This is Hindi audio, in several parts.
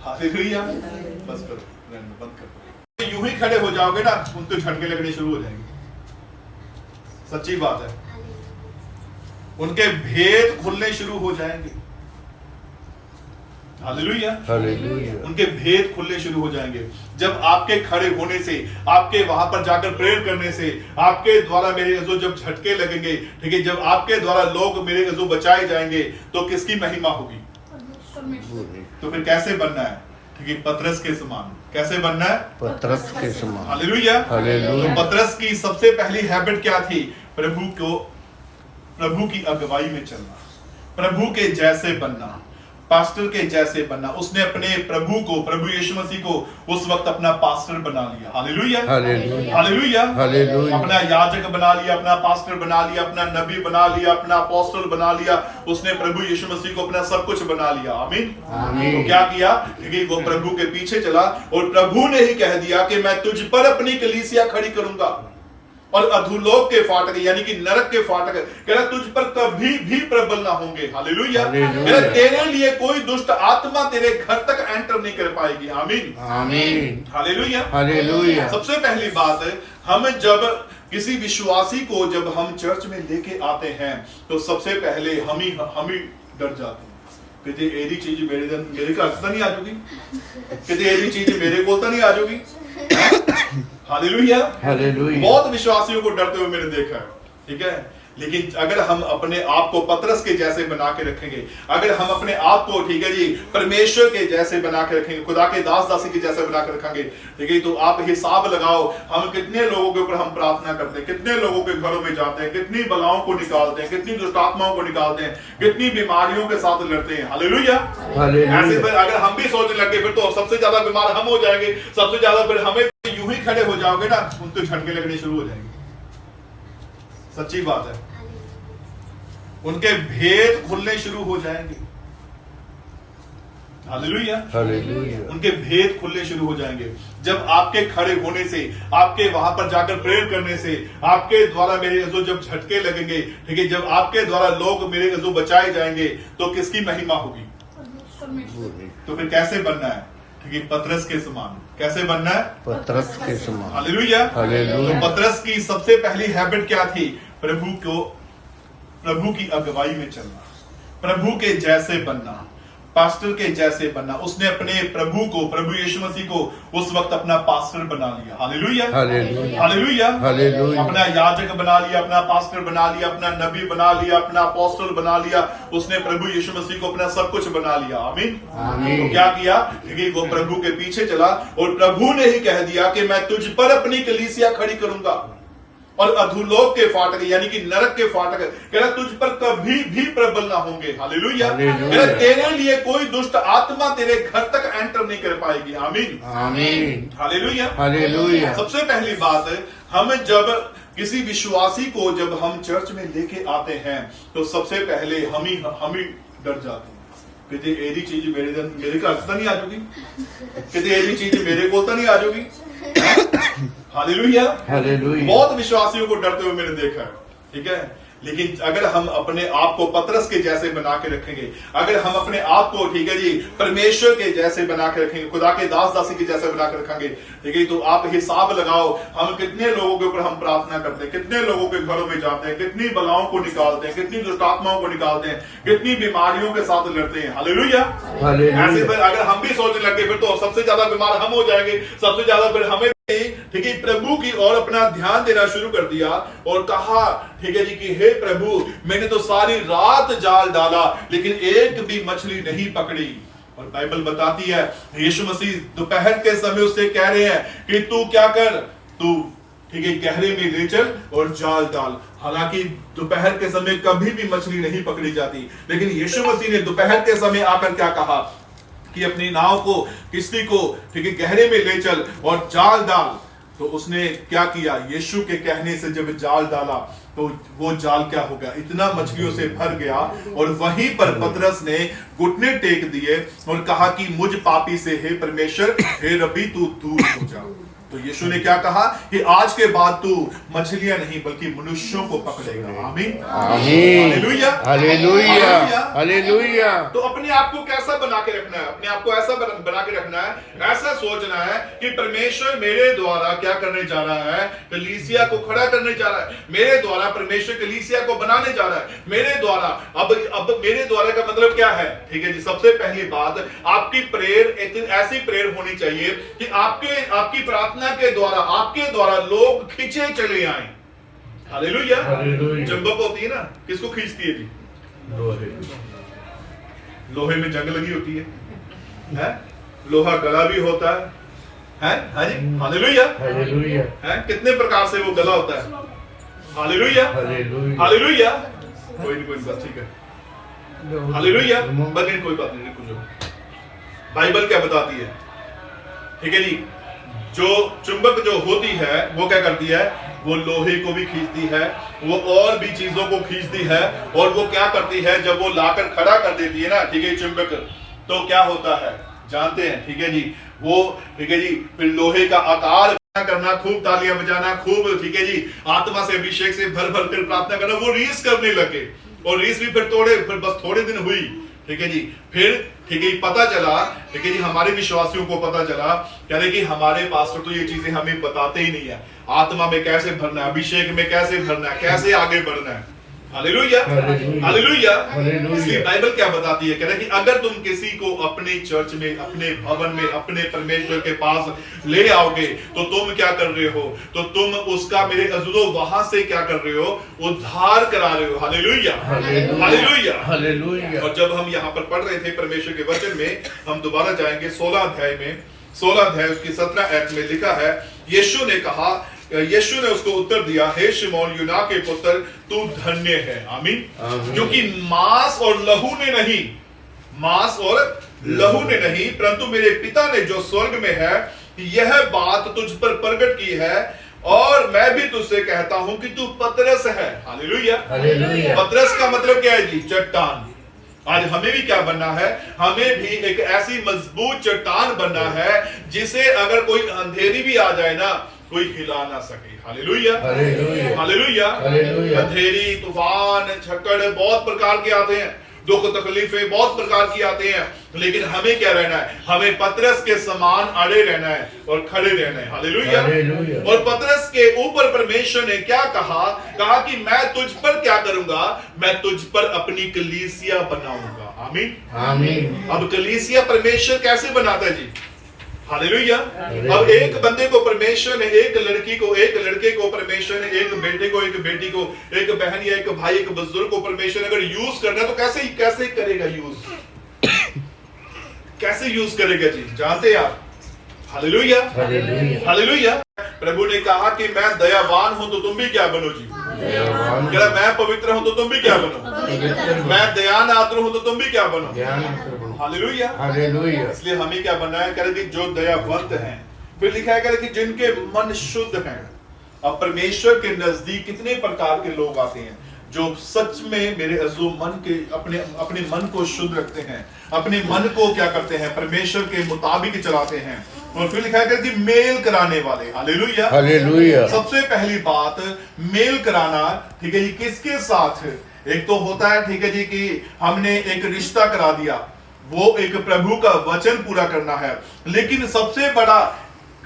हालेलुया। बस करो, बंद करो। यूं ही खड़े हो जाओगे ना, उनको झटके लगने शुरू हो जाएंगे। सच्ची बात है, उनके भेद खुलने शुरू हो जाएंगे। हालेलुया, उनके भेद खुलने शुरू हो जाएंगे जब आपके खड़े होने से, आपके वहां पर जाकर प्रेयर करने से, आपके द्वारा मेरे अज़ो जब झटके लगेंगे, ठीक है, जब आपके द्वारा लोग मेरे अज़ो बचाए जाएंगे, तो किसकी महिमा होगी? तो फिर कैसे बनना है? ठीक है, पतरस के समान। कैसे बनना है? पतरस के समान। हालेलुया। तो पतरस की सबसे पहली हैबिट क्या थी? प्रभु की अगुवाई में चलना, प्रभु के जैसे बनना, पास्टर के जैसे बनना। उसने अपने प्रभु यीशु मसीह को उस वक्त अपना पास्टर बना लिया। Hallelujah, hallelujah, hallelujah. अपना याजक बना लिया, अपना पास्टर बना लिया, अपना नबी बना लिया, अपना अपोस्टल बना लिया। उसने प्रभु यीशु मसीह को अपना सब कुछ बना लिया। आमीन। तो क्या किया? क्योंकि वो प्रभु के पीछे चला और प्रभु ने ही कह दिया कि मैं तुझ पर अपनी कलीसिया खड़ी करूंगा और अधोलोक के फाटक यानी कि नरक के फाटक, कह रहा तुझ पर कभी भी प्रबल ना होंगे। हालेलुया। कह रहा तेरे लिए कोई दुष्ट आत्मा तेरे घर तक एंटर नहीं कर पाएगी। आमीन, आमीन, हालेलुया, हालेलुया। सबसे पहली बात है, हम जब किसी विश्वासी को जब हम चर्च में लेके आते हैं तो सबसे पहले हम ही डर जाते हैं। कहते एदी चीज मेरे घर से नहीं आ जाएगी, कहते एदी चीज मेरे को तो नहीं आ जाएगी। Hallelujah, hallelujah. बहुत विश्वासियों को डरते हुए मैंने देखा है, ठीक है। लेकिन अगर हम अपने आप को पतरस के जैसे बना के रखेंगे, अगर हम अपने आप को, ठीक है जी, परमेश्वर के जैसे बना के रखेंगे, खुदा के दास दासी के जैसे बना के रखेंगे, ठीक है, तो आप हिसाब लगाओ हम कितने लोगों के ऊपर हम प्रार्थना करते हैं, कितने लोगों के घरों में जाते हैं, कितनी बलाओं को निकालते हैं, कितनी दुष्टात्माओं को निकालते हैं, कितनी बीमारियों के साथ लड़ते हैं। हालेलुया। ऐसे फिर अगर हम भी सोचने लगे फिर तो सबसे ज्यादा बीमार हम हो जाएंगे, सबसे ज्यादा फिर हमें यूं ही खड़े हो जाओगे ना, उनको झटके लगने शुरू हो जाएंगे। सच्ची बात है, उनके भेद खुलने शुरू हो जाएंगे। Hallelujah, hallelujah. उनके भेद खुलने शुरू हो जाएंगे जब आपके खड़े होने से, आपके वहां पर जाकर प्रेयर करने से, आपके द्वारा मेरे अज़ो जब झटके लगेंगे, ठीक है, जब आपके द्वारा लोग मेरे अज़ो बचाए जाएंगे, तो किसकी महिमा होगी? तो फिर कैसे बनना है? ठीक है, पतरस के समान। कैसे बनना है? पतरस के समान। Hallelujah, hallelujah. तो पतरस की सबसे पहली हैबिट क्या थी? प्रभु की अगुवाई में चलना, प्रभु के जैसे बनना, पास्टर के जैसे बनना। उसने अपने प्रभु यीशु मसीह को उस वक्त अपना पास्टर बना लिया। Hallelujah, hallelujah, hallelujah, hallelujah. अपना याजक बना लिया, अपना पास्टर बना लिया, अपना नबी बना लिया, अपना अपोस्टल बना लिया। उसने प्रभु यीशु मसीह को अपना सब कुछ बना लिया। आमीन, आमीन। तो क्या किया? क्योंकि वो प्रभु के पीछे चला और प्रभु ने ही कह दिया कि मैं तुझ पर अपनी कलीसिया खड़ी करूंगा और अधोलोक के फाटक यानी कि नरक के फाटक, कह रहा तुझ पर कभी भी प्रबल ना होंगे। हालेलुया। कह रहा तेरे लिए कोई दुष्ट आत्मा तेरे घर तक एंटर नहीं कर पाएगी। आमीन, आमीन, हालेलुया, हालेलुया। सबसे पहली बात है, हम जब किसी विश्वासी को जब हम चर्च में लेके आते हैं तो सबसे पहले हम ही डर जाते हैं। कहते एदी चीज मेरे घर से नहीं आ जाएगी, कहते एदी चीज मेरे को तो नहीं आ जाएगी। Hallelujah, hallelujah. बहुत विश्वासियों को डरते हुए मैंने देखा है, ठीक है। लेकिन अगर हम अपने आप को पतरस के जैसे बना के रखेंगे, अगर हम अपने आप को, ठीक है जी, परमेश्वर के जैसे बना के रखेंगे, खुदा के दास दासी के जैसे बना के रखेंगे, ठीक है, तो आप हिसाब लगाओ हम कितने लोगों के ऊपर हम प्रार्थना करते हैं, कितने लोगों के घरों में जाते हैं, कितनी बलाओं को निकालते हैं, कितनी दुष्टात्माओं को निकालते हैं, कितनी बीमारियों के साथ लड़ते हैं। हालेलुया। ऐसे फिर अगर हम भी सोचने लगे फिर तो सबसे ज्यादा बीमार हम हो जाएंगे, सबसे ज्यादा फिर हमें, ठीक है, प्रभु की ओर अपना ध्यान देना शुरू कर दिया और कहा, ठीक है जी, कि हे प्रभु मैंने तो सारी रात जाल डाला लेकिन एक भी मछली नहीं पकड़ी। और बाइबल बताती है यीशु मसीह दोपहर के समय उससे कह रहे हैं कि तू क्या कर, तू, ठीक है, गहरे में ले चल और जाल डाल। हालांकि दोपहर के समय कभी भी मछली नहीं पकड़ी जाती, लेकिन यीशु मसीह ने दोपहर के समय आकर क्या कहा कि अपनी नाव को, किश्ती को, ठीक है, गहरे में ले चल और जाल डाल। तो उसने क्या किया? यीशु के कहने से जब जाल डाला तो वो जाल क्या हो गया? इतना मछलियों से भर गया। और वहीं पर पतरस ने घुटने टेक दिए और कहा कि मुझ पापी से हे परमेश्वर, हे रब्बी तू दूर हो जा। तो यीशु ने क्या कहा कि आज के बाद तू मछलियां नहीं बल्कि मनुष्यों को पकड़ेगा। आमीन आमीन। Hallelujah hallelujah. हालेलुया। तो अपने आप को कैसा बना के रखना है? अपने आप को ऐसा बना के रखना है, ऐसा सोचना है कि परमेश्वर मेरे द्वारा क्या करने जा रहा है? कलीसिया को खड़ा करने जा रहा है। मेरे द्वारा परमेश्वर कलीसिया को बनाने जा रहा है। मेरे द्वारा अब मेरे द्वारा का मतलब क्या है? ठीक है जी, सबसे पहली बात, आपकी प्रेयर ऐसी प्रेयर होनी चाहिए कि आपकी प्रार्थना के द्वारा, आपके द्वारा लोग खींचे चले आए। हालेलुया। चुंबक होती है ना, किसको खींचती है जी? लोहे में जंग लगी होती है? लोहा गला भी होता है? हाँ जी, हालेलुया। है कितने प्रकार से वो गला होता है? Hallelujah hallelujah. कोई नहीं, कोई बात, ठीक है, हालेलुया। बगैर कोई बात नहीं, कुछ बाइबल क्या बताती है? ठीक है जी, जो चुंबक जो होती है वो क्या करती है? वो लोहे को भी खींचती है, वो और भी चीजों को खींचती है, और वो क्या करती है? जब वो लाकर खड़ा कर देती है ना, ठीक है, चुंबक, तो क्या होता है जानते हैं? ठीक है जी, वो, ठीक है जी, फिर लोहे का आकार करना, खूब तालियां बजाना, खूब, ठीक है जी, आत्मा से अभिषेक से भर भर कर प्रार्थना करना, वो रीस करने लगे। और रीस भी फिर बस थोड़े दिन हुई, ठीक है जी, फिर, ठीक है, पता चला, ठीक है जी, हमारे विश्वासियों को पता चला, कह रहे कि हमारे पास्टर तो ये चीजें हमें बताते ही नहीं है, आत्मा में कैसे भरना है, अभिषेक में कैसे भरना है, कैसे आगे बढ़ना है। Hallelujah hallelujah. इसलिए बाइबल क्या बताती है? कह रहे कि अगर तुम किसी को अपने चर्च में, अपने भवन में, अपने परमेश्वर के पास ले आओगे, तो तुम क्या कर रहे हो? तो तुम उसका, मेरे अज़ीज़ों, वहां से क्या कर रहे हो? उद्धार करा रहे हो। Hallelujah hallelujah hallelujah. और जब हम यहाँ पर पढ़ रहे थे परमेश्वर के वचन में, हम दोबारा जाएंगे 16 अध्याय में, 16 अध्याय उसकी 17 आयत में लिखा है, यीशु ने कहा, यीशु ने उसको उत्तर दिया, हे शिमोन यूना के पुत्र, तू धन्य है। आमीन। क्योंकि मांस और लहू ने नहीं, मांस और लहू ने नहीं, परंतु मेरे पिता ने जो स्वर्ग में है, यह बात तुझ पर प्रकट की है। और मैं भी तुझसे कहता हूं कि तू पतरस है। हालेलुया। पतरस का मतलब क्या है जी? चट्टान। आज हमें भी क्या बनना है? हमें भी एक ऐसी मजबूत चट्टान बनना है जिसे अगर कोई अंधेरी भी आ जाए ना, कोई हिला ना सके। Hallelujah hallelujah. अंधेरी, तूफान, झक्कड़ बहुत प्रकार के आते हैं, दुख तकलीफें बहुत प्रकार की आते हैं, लेकिन हमें क्या रहना है? हमें पतरस के समान अड़े रहना है और खड़े रहना है। हालेलुया। और पतरस के ऊपर परमेश्वर ने क्या कहा? कहा कि मैं तुझ पर क्या करूंगा? मैं तुझ पर अपनी कलीसिया बनाऊंगा। आमीन आमीन। अब कलीसिया परमेश्वर कैसे बनाता है जी? हालेलुया। अब एक बंदे को परमेश्वर ने, एक लड़की को, एक लड़के को परमेश्वर ने, एक बेटे को, एक बेटी को, एक बहन या एक भाई, एक बुजुर्ग को परमेश्वर ने अगर यूज करना है तो कैसे करेगा यूज? कैसे यूज करेगा जी? जानते हैं आप? Hallelujah hallelujah. प्रभु ने कहा कि मैं दयावान हूं तो तुम भी क्या बनो जी? मैं पवित्र हूं तो तुम भी क्या बनो? मैं दयान आद्र हूं तो तुम भी क्या बनो? Hallelujah hallelujah. इसलिए हमें क्या बनना है? कह रहे कि जो दयावंत हैं। फिर लिखा है, कह रहे कि जिनके मन शुद्ध हैं। अब परमेश्वर के नजदीक कितने प्रकार के लोग आते हैं जो सच में, मेरे अज़ीज़ों, मन के, अपने मन को शुद्ध रखते हैं, अपने मन को क्या करते हैं? परमेश्वर के मुताबिक चलाते हैं। और फिर लिखा है कि मेल कराने वाले। Hallelujah hallelujah. सबसे पहली बात, मेल कराना, ठीक है जी, किसके साथ? एक तो होता है, ठीक है जी, कि हमने एक रिश्ता करा दिया, वो एक प्रभु का वचन पूरा करना है। लेकिन सबसे बड़ा,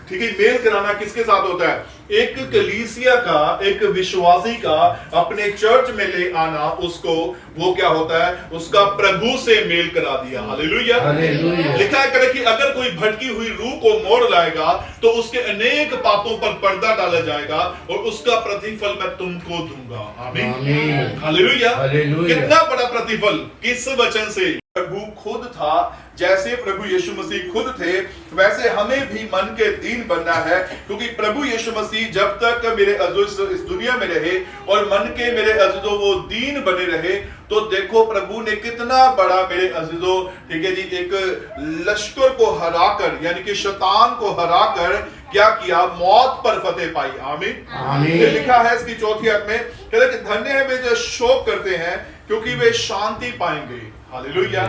ठीक है, मेल कराना किसके साथ होता है? एक कलीसिया का, एक विश्वासी का अपने चर्च में ले आना, उसको, वो क्या होता है? उसका प्रभु से मेल करा दिया। Hallelujah hallelujah. लिखा है कि अगर कोई भटकी हुई रूह को मोड़ लाएगा तो उसके अनेक पापों पर पर्दा डाला जाएगा और उसका प्रतिफल मैं तुमको दूंगा। आमीन हालेलुया। कितना बड़ा प्रतिफल! किस वचन से? प्रभु खुद था, जैसे प्रभु यीशु मसीह खुद थे, वैसे हमें भी मन के दीन बनना है। क्योंकि प्रभु यीशु मसीह जब तक मेरे अज़ीज़ इस दुनिया में रहे और मन के, मेरे अज़ीज़ों, वो दीन बने रहे, तो देखो प्रभु ने कितना बड़ा, मेरे अज़ीज़ों, ठीक है जी, एक लश्कर को हराकर, यानी कि शैतान को हराकर क्या किया? मौत पर फतेह पाई। आमीन आमीन। लिखा है इसकी 4वीं आयत में, कहते हैं कि धन्य है वे जो शोक करते हैं, क्योंकि वे शांति पाएंगे। हालेलुया।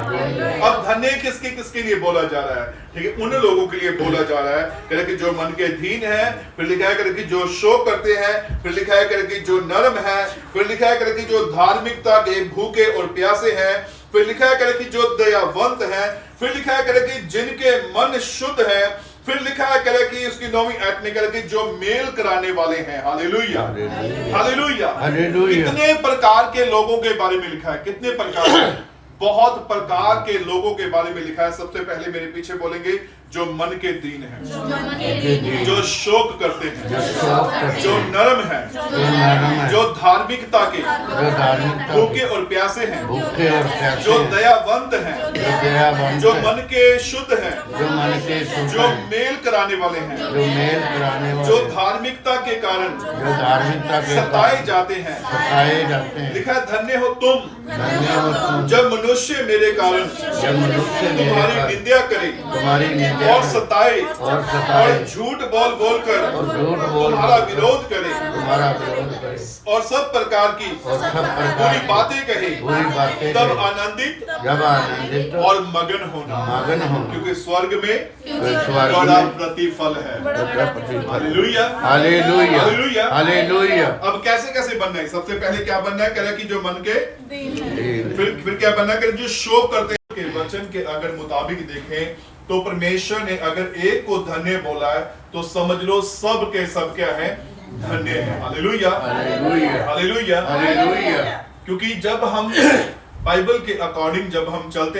अब धन्य किसके किसके लिए बोला जा रहा है? ठीक है, उन लोगों के लिए बोला जा रहा है कह कि जो मन के अधीन है, फिर लिखा है कि जो शोक करते हैं, फिर लिखा है कि जो नरम है, फिर लिखा है कि जो धार्मिकता के भूखे और प्यासे हैं, फिर लिखा है कि जो दयावंत हैं, फिर लिखा है कि जिनके मन शुद्ध है, फिर लिखा है कि उसकी 9वीं आयत में कि जो मेल कराने वाले हैं। Hallelujah, hallelujah, hallelujah. कितने प्रकार के लोगों के बारे में लिखा है? कितने प्रकार? बहुत प्रकार के लोगों के बारे में लिखा है। सबसे पहले मेरे पीछे बोलेंगे जो मन के दीन है, जो शोक करते हैं, जो नरम है, जो धार्मिकता के भूखे और प्यासे हैं, जो दयावंत हैं, जो मन के शुद्ध हैं, जो मेल कराने वाले हैं, जो धार्मिकता के कारण सताए जाते हैं। लिखा है धन्य हो तुम जब मनुष्य मेरे कारण तुम्हारी निंदा करे और सताए और झूठ बोल बोल कर तुम्हारा विरोध करे और सब प्रकार की बुरी बातें कहे, तब आनंदित और मगन होना, क्योंकि स्वर्ग में बड़ा प्रतिफल है। Hallelujah, hallelujah, hallelujah. अब कैसे कैसे बनना है? सबसे पहले क्या बनना है? कह रहा कि जो मन के, फिर क्या बनना है? जो शोक करते हैं। वचन के अगर मुताबिक देखें तो परमेश्वर ने अगर एक को धन्य बोला है तो समझ लो सब के सब क्या है? धन्य है। Hallelujah, hallelujah, hallelujah. क्योंकि जब हम बाइबल के अकॉर्डिंग जब हम चलते